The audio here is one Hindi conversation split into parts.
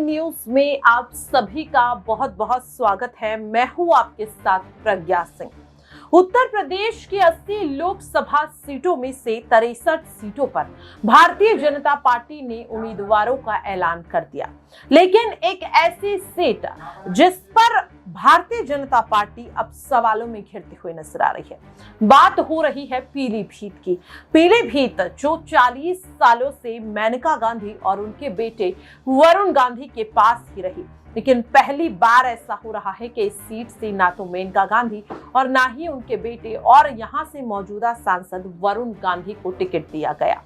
न्यूज में आप सभी का बहुत बहुत स्वागत है। मैं हूं आपके साथ प्रज्ञा सिंह। उत्तर प्रदेश की 80 लोकसभा सीटों में से 63 सीटों पर भारतीय जनता पार्टी ने उम्मीदवारों का ऐलान कर दिया, लेकिन एक ऐसी सीट जिस पर भारतीय जनता पार्टी अब सवालों में घिरती हुई नजर आ रही है। बात हो रही है पीलीभीत की। पीलीभीत जो 40 सालों से मेनका गांधी और उनके बेटे वरुण गांधी के पास ही रही, लेकिन पहली बार ऐसा हो रहा है कि इस सीट से ना तो मेनका गांधी और ना ही उनके बेटे और यहां से मौजूदा सांसद वरुण गांधी को टिकट दिया गया।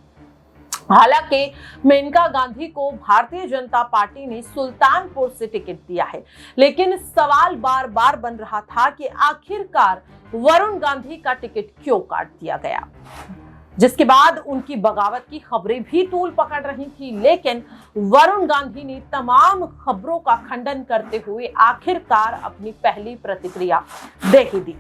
हालांकि मेनका गांधी को भारतीय जनता पार्टी ने सुल्तानपुर से टिकट दिया है, लेकिन सवाल बार बार बन रहा था कि आखिरकार वरुण गांधी का टिकट क्यों काट दिया गया, जिसके बाद उनकी बगावत की खबरें भी तूल पकड़ रही थी। लेकिन वरुण गांधी ने तमाम खबरों का खंडन करते हुए आखिरकार अपनी पहली प्रतिक्रिया दे ही दी।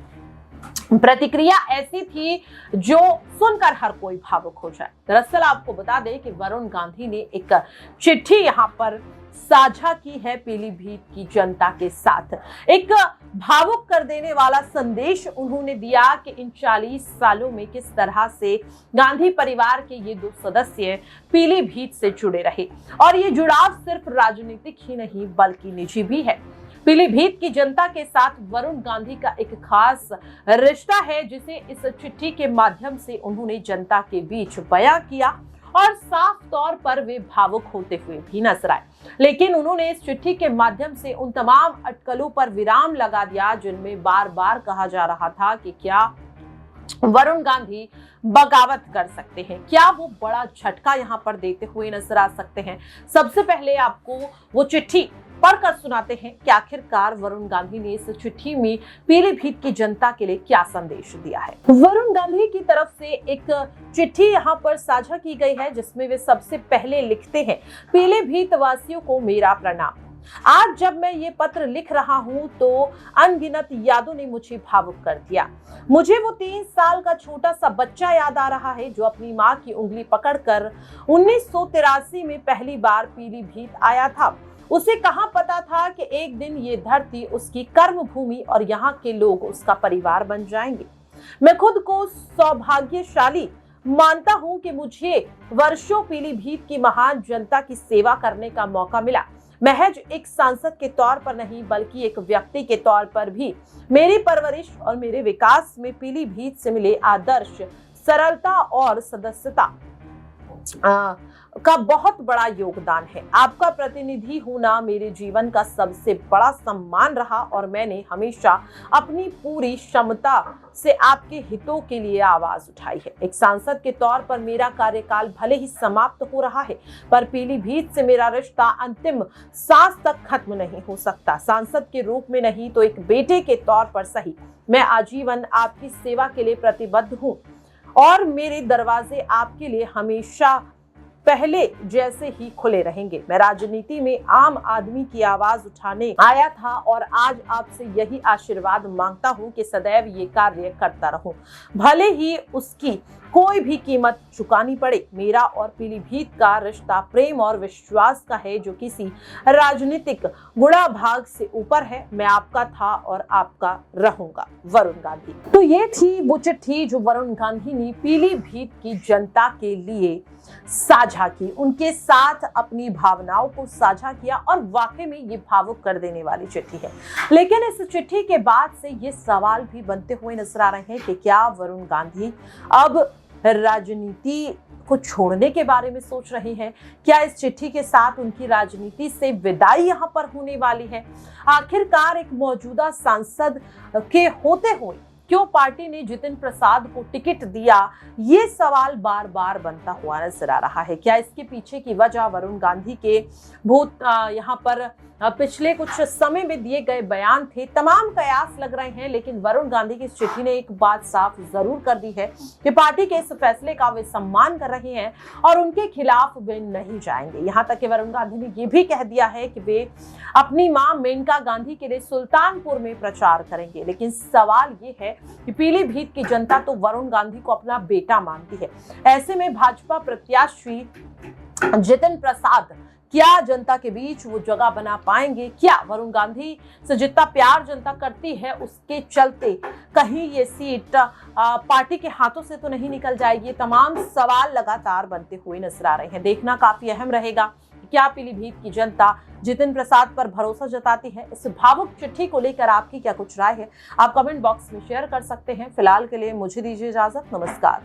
प्रतिक्रिया ऐसी थी जो सुनकर हर कोई भावुक हो जाए। दरअसल आपको बता दें कि वरुण गांधी ने एक चिट्ठी यहां पर साझा की है पीलीभीत की जनता के साथ। एक भावुक कर देने वाला संदेश उन्होंने दिया कि इन 40 सालों में किस तरह से गांधी परिवार के ये 2 सदस्य पीलीभीत से जुड़े रहे, और ये जुड़ाव सिर्फ राजनीतिक ही नहीं बल्कि निजी भी है। पीलीभीत की जनता के साथ वरुण गांधी का एक खास रिश्ता है, जिसे इस चिट्ठी के माध्यम से उन्होंने जनता के बीच बयां किया और साफ तौर पर वे भावुक होते हुए भी नजर आए। लेकिन उन्होंने इस चिट्ठी के माध्यम से उन तमाम अटकलों पर विराम लगा दिया जिनमें बार बार कहा जा रहा था कि क्या वरुण गांधी बगावत कर सकते हैं, क्या वो बड़ा झटका यहां पर देते हुए नजर आ सकते हैं। सबसे पहले आपको वो चिट्ठी पढ़कर सुनाते हैं कि आखिरकार वरुण गांधी ने इस चिट्ठी में पीलीभीत की जनता के लिए क्या संदेश दिया है। वरुण गांधी की तरफ से एक चिट्ठी यहाँ पर साझा की गई है, जिसमें वे सबसे पहले लिखते हैं, पीलीभीत वासियों को मेरा प्रणाम। आज जब मैं ये पत्र लिख रहा हूँ तो अनगिनत यादों ने मुझे भावुक कर दिया। मुझे वो 3 साल का छोटा सा बच्चा याद आ रहा है जो अपनी माँ की उंगली पकड़कर 1983 में पहली बार पीलीभीत आया था। उसे कहां पता था कि एक दिन ये धरती उसकी कर्म भूमि और यहाँ के लोग उसका परिवार बन जाएंगे। मैं खुद को सौभाग्यशाली मानता हूं कि मुझे वर्षों पीलीभीत की महान जनता की सेवा करने का मौका मिला। महज एक सांसद के तौर पर नहीं बल्कि एक व्यक्ति के तौर पर भी मेरी परवरिश और मेरे विकास में पीलीभीत से मिले आदर्श, सरलता और सदस्यता का बहुत बड़ा योगदान है। आपका प्रतिनिधि होना मेरे जीवन का सबसे बड़ा सम्मान रहा और मैंने हमेशा अपनी पूरी क्षमता से आपके हितों के लिए आवाज उठाई है। एक सांसद के तौर पर मेरा कार्यकाल भले ही समाप्त हो रहा है, पर पीलीभीत से मेरा रिश्ता अंतिम सांस तक खत्म नहीं हो सकता। सांसद के रूप में नहीं तो एक बेटे के तौर पर सही, मैं आजीवन आपकी सेवा के लिए प्रतिबद्ध हूँ और मेरे दरवाजे आपके लिए हमेशा पहले जैसे ही खुले रहेंगे। मैं राजनीति में आम आदमी की आवाज उठाने आया था और आज आपसे यही आशीर्वाद मांगता हूं कि सदैव ये कार्य करता रहूं, भले ही उसकी कोई भी कीमत चुकानी पड़े। मेरा और पीलीभीत का रिश्ता प्रेम और विश्वास का है जो किसी राजनीतिक गुणाभाग से ऊपर है। मैं आपका था और आपका रहूंगा, वरुण गांधी। तो ये थी वो चिट्ठी जो वरुण गांधी ने पीलीभीत की जनता के लिए साझा की, उनके साथ अपनी भावनाओं को साझा किया और वाकई में ये भावुक कर देने वाली चिट्ठी है। लेकिन इस चिट्ठी के बाद से ये सवाल भी बनते हुए नजर आ रहे हैं कि क्या वरुण गांधी अब राजनीति को छोड़ने के बारे में सोच रहे हैं? क्या इस चिट्ठी के साथ उनकी राजनीति से विदाई यहाँ पर होने वाली है? आखिरकार एक मौजूदा सांसद के होते हुए क्यों पार्टी ने जितिन प्रसाद को टिकट दिया, ये सवाल बार बार बनता हुआ नजर आ रहा है। क्या इसके पीछे की वजह वरुण गांधी के यहाँ पर पिछले कुछ समय में दिए गए बयान थे? तमाम कयास लग रहे हैं, लेकिन वरुण गांधी की इस चिट्ठी ने एक बात साफ जरूर कर दी है कि पार्टी के इस फैसले का वे सम्मान कर रहे हैं और उनके खिलाफ वे नहीं जाएंगे। यहाँ तक कि वरुण गांधी ने ये भी कह दिया है कि वे अपनी मां मेनका गांधी के लिए सुल्तानपुर में प्रचार करेंगे। लेकिन सवाल ये है कि पीलीभीत की जनता तो वरुण गांधी को अपना बेटा मानती है। ऐसे में भाजपा प्रत्याशी जितिन प्रसाद क्या जनता के बीच वो जगह बना पाएंगे? क्या वरुण गांधी से जितना प्यार जनता करती है उसके चलते कहीं ये सीट पार्टी के हाथों से तो नहीं निकल जाएगी? तमाम सवाल लगातार बनते हुए नजर आ रहे हैं। देखना काफी अहम रहेगा क्या पीलीभीत की जनता जितिन प्रसाद पर भरोसा जताती है। इस भावुक चिट्ठी को लेकर आपकी क्या कुछ राय है? आप कमेंट बॉक्स में शेयर कर सकते हैं। फिलहाल के लिए मुझे दीजिए इजाजत। नमस्कार।